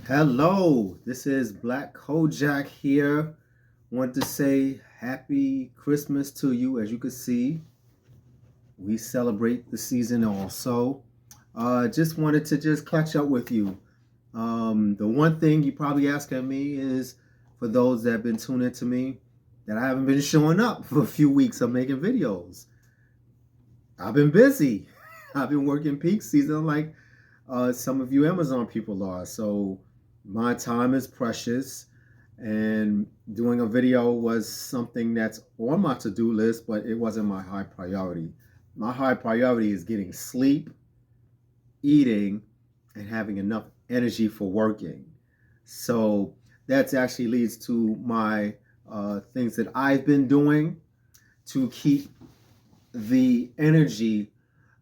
Hello, this is Black Kojak here. Want to say happy Christmas to you. As you can see, we celebrate the season also. Just wanted to just catch up with you. The one thing you probably asking me is for those that have been tuning to me that I haven't been showing up for a few weeks of making videos. I've been busy. I've been working peak season like some of you Amazon people are. So my time is precious, and doing a video was something that's on my to-do list, but it wasn't my high priority. My high priority is getting sleep, eating, and having enough energy for working. So that actually leads to my things that I've been doing to keep the energy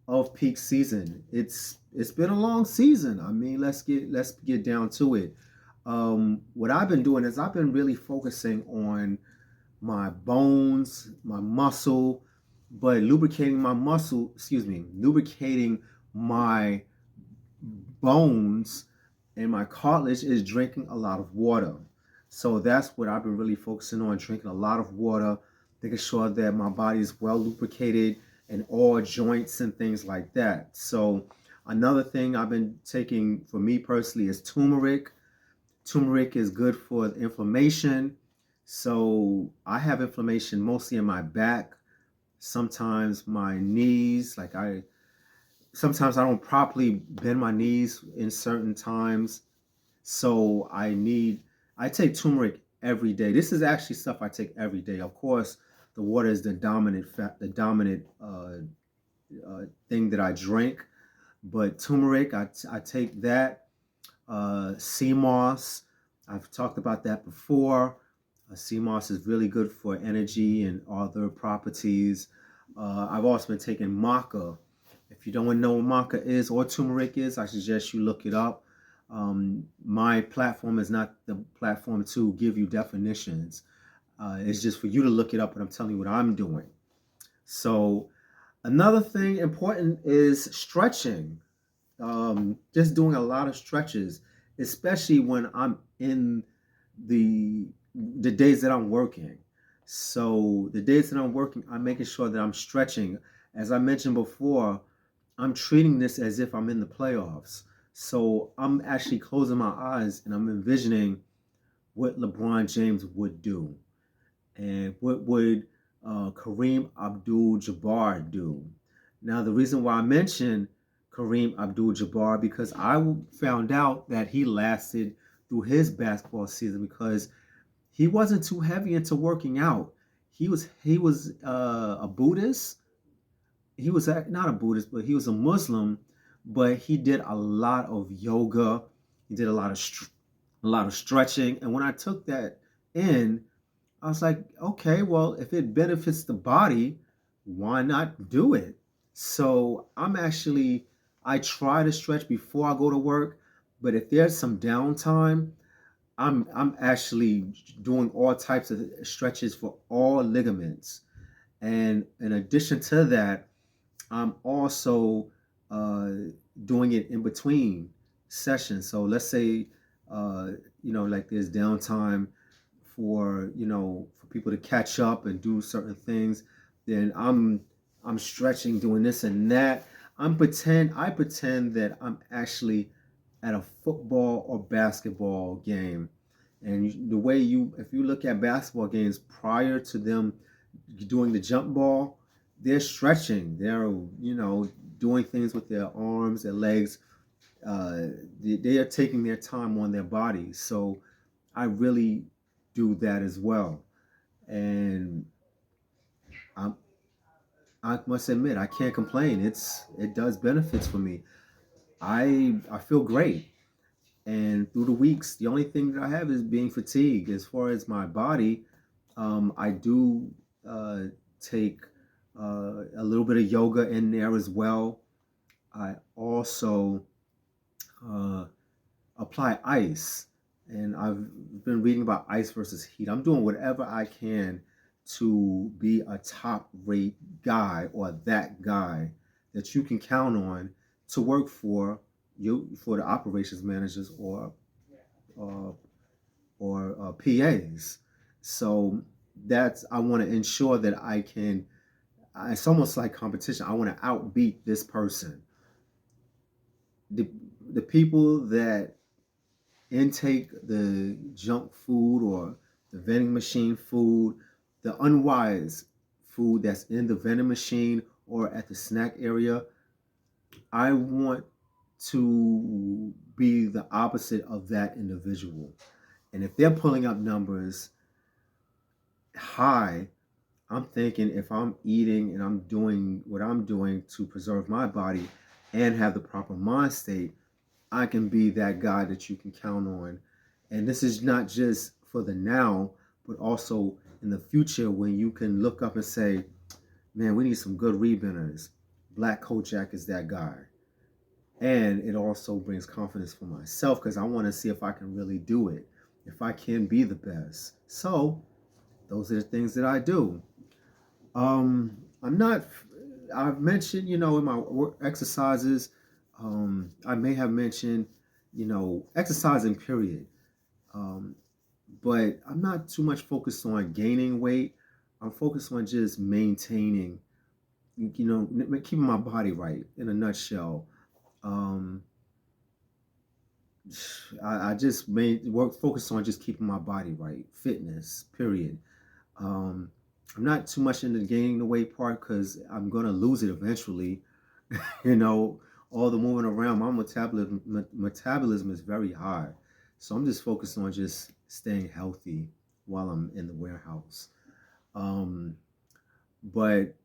of peak season. It's been a long season. I mean, let's get down to it. What I've been doing is I've been really focusing on my bones, my muscle, but lubricating my muscle, lubricating my bones and my cartilage is drinking a lot of water. So that's what I've been really focusing on, drinking a lot of water, making sure that my body is well lubricated and all joints and things like that. So another thing I've been taking for me personally is turmeric. Turmeric is good for inflammation. So I have inflammation mostly in my back, sometimes my knees, sometimes I don't properly bend my knees in certain times. So I take turmeric every day. This is actually stuff I take every day. Of course, the water is the dominant thing that I drink. But turmeric, I take that. Sea moss, I've talked about that before. Sea moss is really good for energy and other properties. I've also been taking maca. If you don't know what maca is or turmeric is, I suggest you look it up. My platform is not the platform to give you definitions. It's just for you to look it up, and I'm telling you what I'm doing. So another thing important is stretching. Just doing a lot of stretches, especially when I'm in the the days that I'm working. So the days that I'm working, I'm making sure that I'm stretching. As I mentioned before, I'm treating this as if I'm in the playoffs. So I'm actually closing my eyes and I'm envisioning what LeBron James would do and what would Kareem Abdul-Jabbar do. Now, the reason why I mention Kareem Abdul-Jabbar because I found out that he lasted through his basketball season because he wasn't too heavy into working out. He was a Buddhist. He was not a Buddhist, but he was a Muslim. But he did a lot of yoga. He did a lot of stretching. And when I took that in, I was like, okay, well, if it benefits the body, why not do it? So I try to stretch before I go to work, but if there's some downtime, I'm actually doing all types of stretches for all ligaments. And in addition to that, I'm also uh, doing it in between sessions. So let's say, uh, like there's downtime for people to catch up and do certain things. Then I'm stretching, doing this and that. I pretend that I'm actually at a football or basketball game. And if you look at basketball games prior to them doing the jump ball, they're stretching. They're doing things with their arms, their legs. Uh, they are taking their time on their bodies. So I really do that as well. And I'm, I must admit, I can't complain. It does benefits for me. I feel great. And through the weeks, the only thing that I have is being fatigued. As far as my body, I do take a little bit of yoga in there as well. I also uh, apply ice, and I've been reading about ice versus heat. I'm doing whatever I can to be a top rate guy or that guy that you can count on to work for you for the operations managers or uh, or PAs. So I want to ensure that I can. It's almost like competition. I want to outbeat this person. The the people that intake the junk food or the vending machine food, the unwise food that's in the vending machine or at the snack area, I want to be the opposite of that individual. And if they're pulling up numbers high, I'm thinking if I'm eating and I'm doing what I'm doing to preserve my body and have the proper mind state, I can be that guy that you can count on. And this is not just for the now, but also in the future when you can look up and say, man, we need some good rebenders. Black Kojak is that guy. And it also brings confidence for myself because I want to see if I can really do it, if I can be the best. So those are the things that I do. I'm not. I've mentioned, in my work exercises. I may have mentioned, exercising. Period. Um, but I'm not too much focused on gaining weight. I'm focused on just maintaining, keeping my body right. In a nutshell, um, I just made work focus on just keeping my body right, fitness. Period. Um, I'm not too much into gaining the weight part because I'm gonna lose it eventually. you know, all the moving around, my metabolism is very high, so I'm just focused on just staying healthy while I'm in the warehouse. Um, but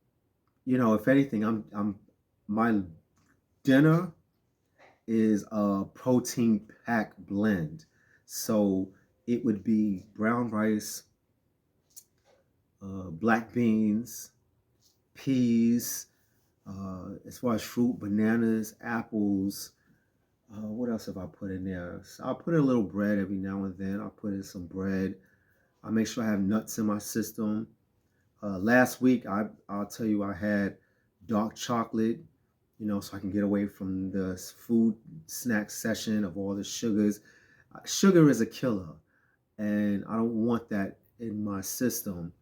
if anything, I'm my dinner is a protein pack blend, so it would be brown rice, black beans, peas, as far as fruit, bananas, apples. What else have I put in there? So I'll put in a little bread every now and then. I'll put in some bread. I make sure I have nuts in my system. Last week, I'll tell you, I had dark chocolate, so I can get away from the food snack session of all the sugars. Sugar is a killer, and I don't want that in my system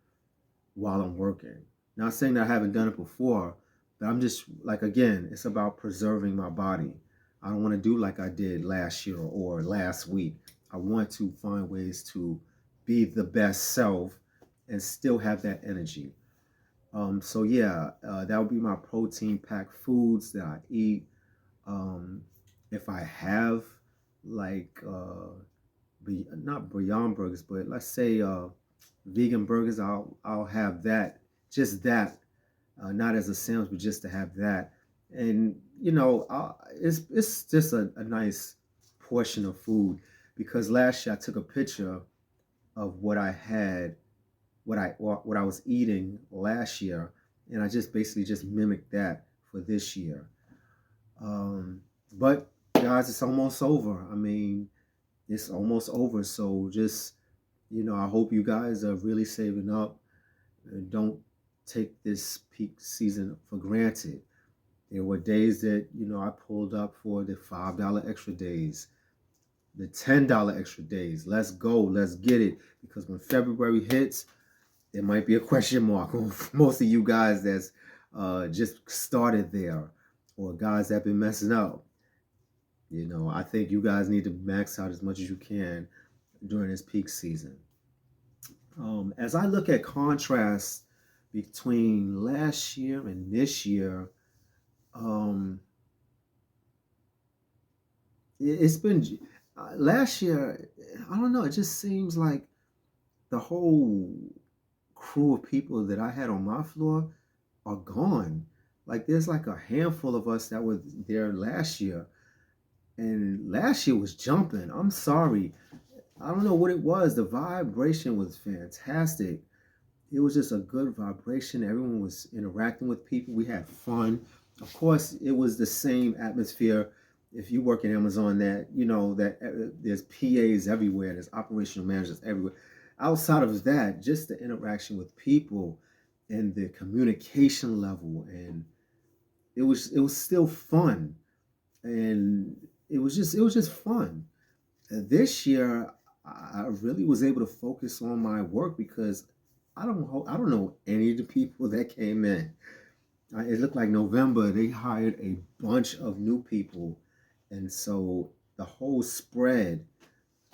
while I'm working. Not saying that I haven't done it before, but I'm just like, again, it's about preserving my body. I don't want to do like I did last year or last week. I want to find ways to be the best self and still have that energy. So yeah, that would be my protein packed foods that I eat. If I have like not Beyond Burgers, but let's say vegan burgers, I'll have that, just that, not as a sandwich, but just to have that. And it's just a nice portion of food because last year I took a picture of what I had, what I was eating last year, and I just basically just mimicked that for this year. But guys, it's almost over. I mean, it's almost over. So just, I hope you guys are really saving up and don't take this peak season for granted. There were days that, I pulled up for the $5 extra days, the $10 extra days. Let's go. Let's get it. Because when February hits, there might be a question mark on most of you guys that's just started there or guys that have been messing up. I think you guys need to max out as much as you can during this peak season. As I look at contrast between last year and this year, um, has been last year. I don't know. It just seems like the whole crew of people that I had on my floor are gone. Like there's like a handful of us that were there last year, and last year was jumping. I'm sorry. I don't know what it was. The vibration was fantastic. It was just a good vibration. Everyone was interacting with people. We had fun. Of course, it was the same atmosphere. If you work in Amazon, that that there's PAs everywhere, there's operational managers everywhere. Outside of that, just the interaction with people and the communication level, and it was still fun, and it was just fun. This year, I really was able to focus on my work because I don't know any of the people that came in. It looked like November they hired a bunch of new people, and so the whole spread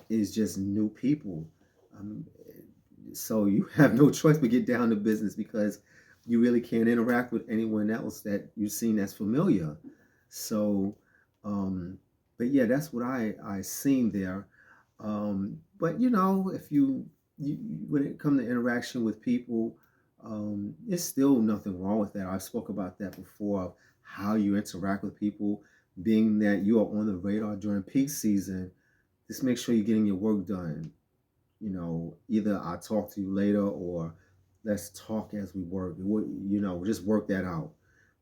is just new people. Um, so you have no choice but get down to business because you really can't interact with anyone else that you've seen that's familiar. So, um, but yeah, that's what I seen there. But you know, if you when it comes to interaction with people, it's still nothing wrong with that. I spoke about that before of how you interact with people, being that you are on the radar during peak season. Just make sure you're getting your work done. You know, either I'll talk to you later or let's talk as we work. You know, just work that out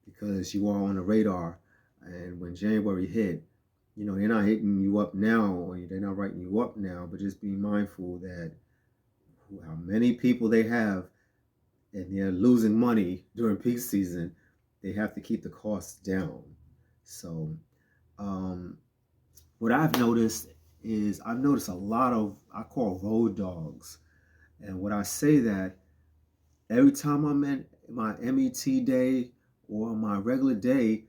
because you are on the radar. And when January hit, you know, they're not hitting you up now or they're not writing you up now, but just be mindful that how many people they have and they're losing money during peak season, they have to keep the costs down. So, um, what I've noticed is I've noticed a lot of I call road dogs. And when I say that, every time I'm in my MET day or my regular day,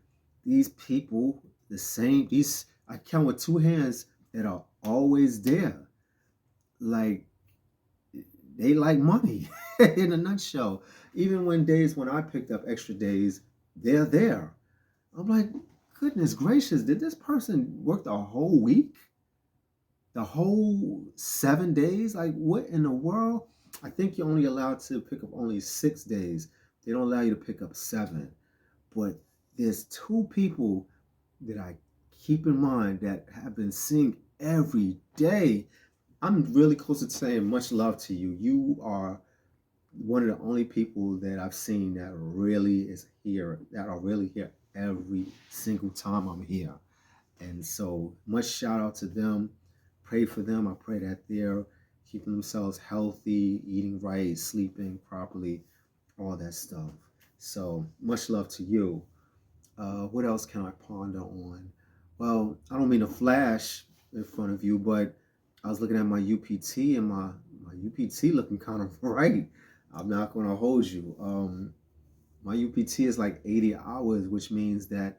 these people, these I count with two hands that are always there. Like they like money in a nutshell. Even when days when I picked up extra days, they're there. I'm like, goodness gracious, did this person work the whole week? The whole 7 days? Like, what in the world? I think you're only allowed to pick up only 6 days. They don't allow you to pick up seven. But there's two people that I keep in mind that have been seeing every day. I'm really close to saying much love to you. You are one of the only people that I've seen that really is here, that are really here every single time I'm here. And so much shout out to them. Pray for them. I pray that they're keeping themselves healthy, eating right, sleeping properly, all that stuff. So much love to you. What else can I ponder on? Well, I don't mean to flash in front of you, but I was looking at my UPT and my UPT looking kind of right. I'm not going to hold you. My UPT is like 80 hours, which means that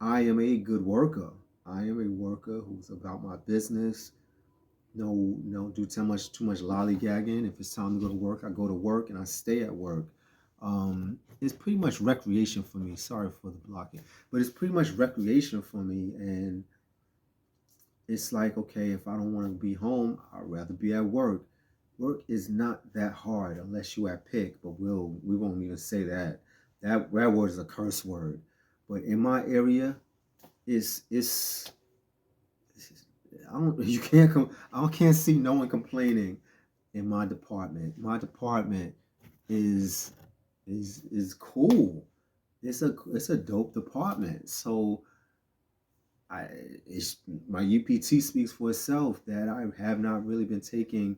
I am a good worker. I am a worker who's about my business. No, do too much lollygagging. If it's time to go to work, I go to work and I stay at work. It's pretty much recreation for me. Sorry for the blocking, but it's pretty much recreation for me. And it's like, okay, if I don't want to be home, I'd rather be at work. Work is not that hard unless you at pick, but we won't even say that. That word is a curse word. But in my area, it's I don't you can't come I can't see no one complaining in my department. My department is is cool. It's a dope department. So I it's my UPT speaks for itself that I have not really been taking.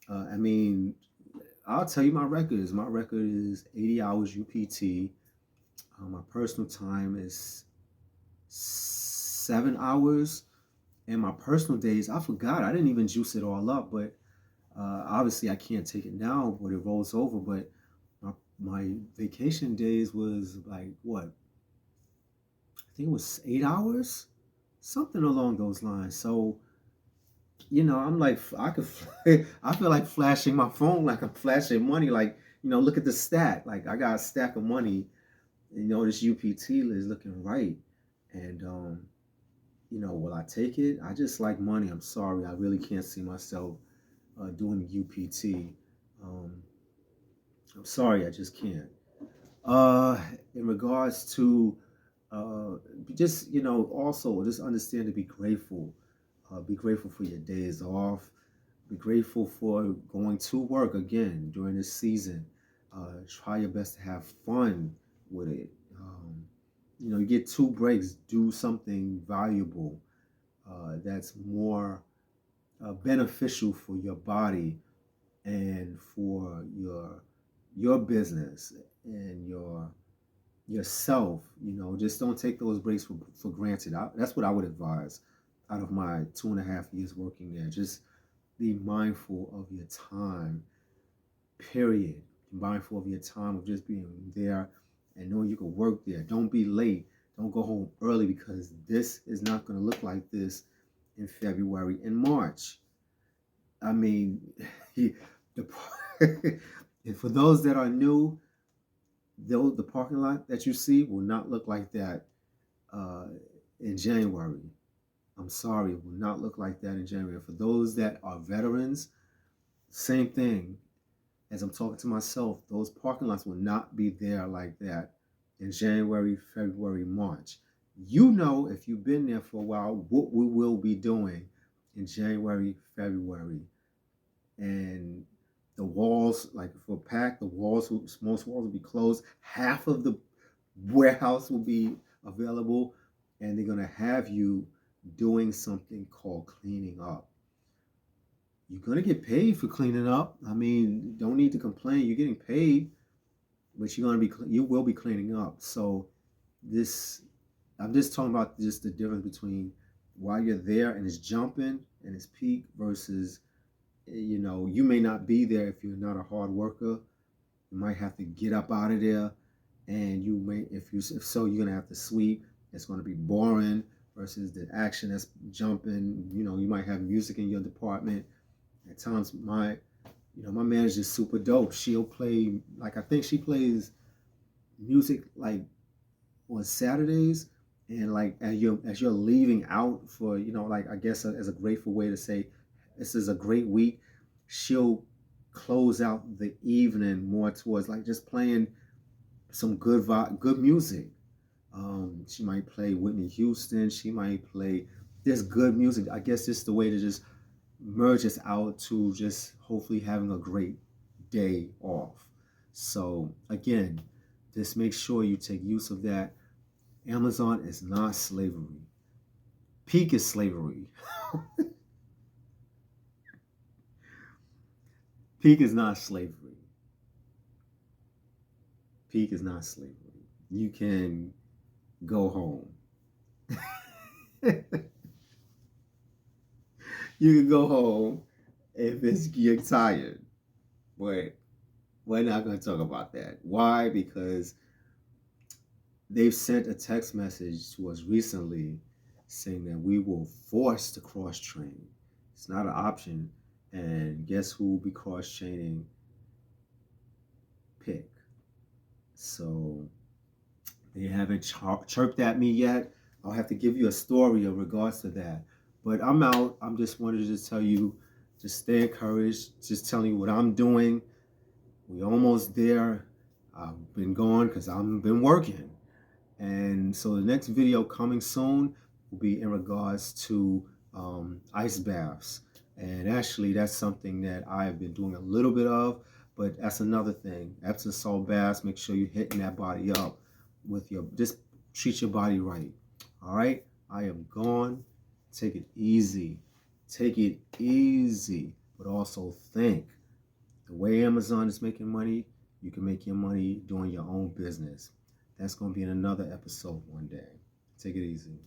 I mean, I'll tell you my record is 80 hours UPT. My personal time is 7 hours, and my personal days I forgot I didn't even juice it all up, but obviously I can't take it now, but it rolls over. But my vacation days was like what I think it was 8 hours, something along those lines. So I'm like I could, I feel like flashing my phone like I'm flashing money. Like look at the stack. Like I got a stack of money. This UPT is looking right, and will I take it? I just like money. I'm sorry, I really can't see myself doing the UPT. Um, I'm sorry, I just can't. In regards to uh, just also just understand to be grateful. Be grateful for your days off. Be grateful for going to work again during this season. Try your best to have fun with it. You get 2 breaks. Do something valuable that's more beneficial for your body and for your business and yourself. Just don't take those breaks for granted. That's what I would advise. out of my 2.5 years working there. Just be mindful of your time, period. Be mindful of your time of just being there and knowing you can work there. Don't be late. Don't go home early because this is not going to look like this in February and March. I mean, the and for those that are new, the parking lot that you see will not look like that uh, in January. I'm sorry, it will not look like that in January. For those that are veterans, same thing. As I'm talking to myself, those parking lots will not be there like that in January, February, March. You know, if you've been there for a while, what we will be doing in January, February. And the walls, like for packed, the walls, most walls will be closed. Half of the warehouse will be available, and they're going to have you doing something called cleaning up. You're going to get paid for cleaning up. I mean, don't need to complain. You're getting paid, but you will be cleaning up. So this, I'm just talking about just the difference between while you're there and it's jumping and it's peak versus, you may not be there if you're not a hard worker. You might have to get up out of there, and you may, if so, you're gonna have to sweep. It's gonna be boring versus the action that's jumping. You might have music in your department. At times, my manager's super dope. She'll play, like, I think she plays music like on Saturdays, and like as you're leaving out for, like, I guess as a grateful way to say this is a great week, she'll close out the evening more towards like just playing some good music. She might play Whitney Houston. She might play this good music. I guess it's the way to just merge us out to just hopefully having a great day off. So again, just make sure you take use of that. Amazon is not slavery. Peak is slavery. Peak is not slavery. Peak is not slavery. You can go home. You can go home if you're tired. But we're not going to talk about that. Why? Because they've sent a text message to us recently saying that we will force to cross train. It's not an option. And guess who will be cross training? Pick. So they haven't chirped at me yet. I'll have to give you a story in regards to that. But I'm out. I'm just wanted to tell you, just stay encouraged. Just telling you what I'm doing. We're almost there. I've been gone because I've been working. And so the next video coming soon will be in regards to ice baths. And actually, that's something that I've been doing a little bit of, but that's another thing. Epsom salt baths, make sure you're hitting that body up with just treat your body right. All right, I am gone. Take it easy. Take it easy, but also think. The way Amazon is making money, you can make your money doing your own business. That's going to be in another episode one day. Take it easy.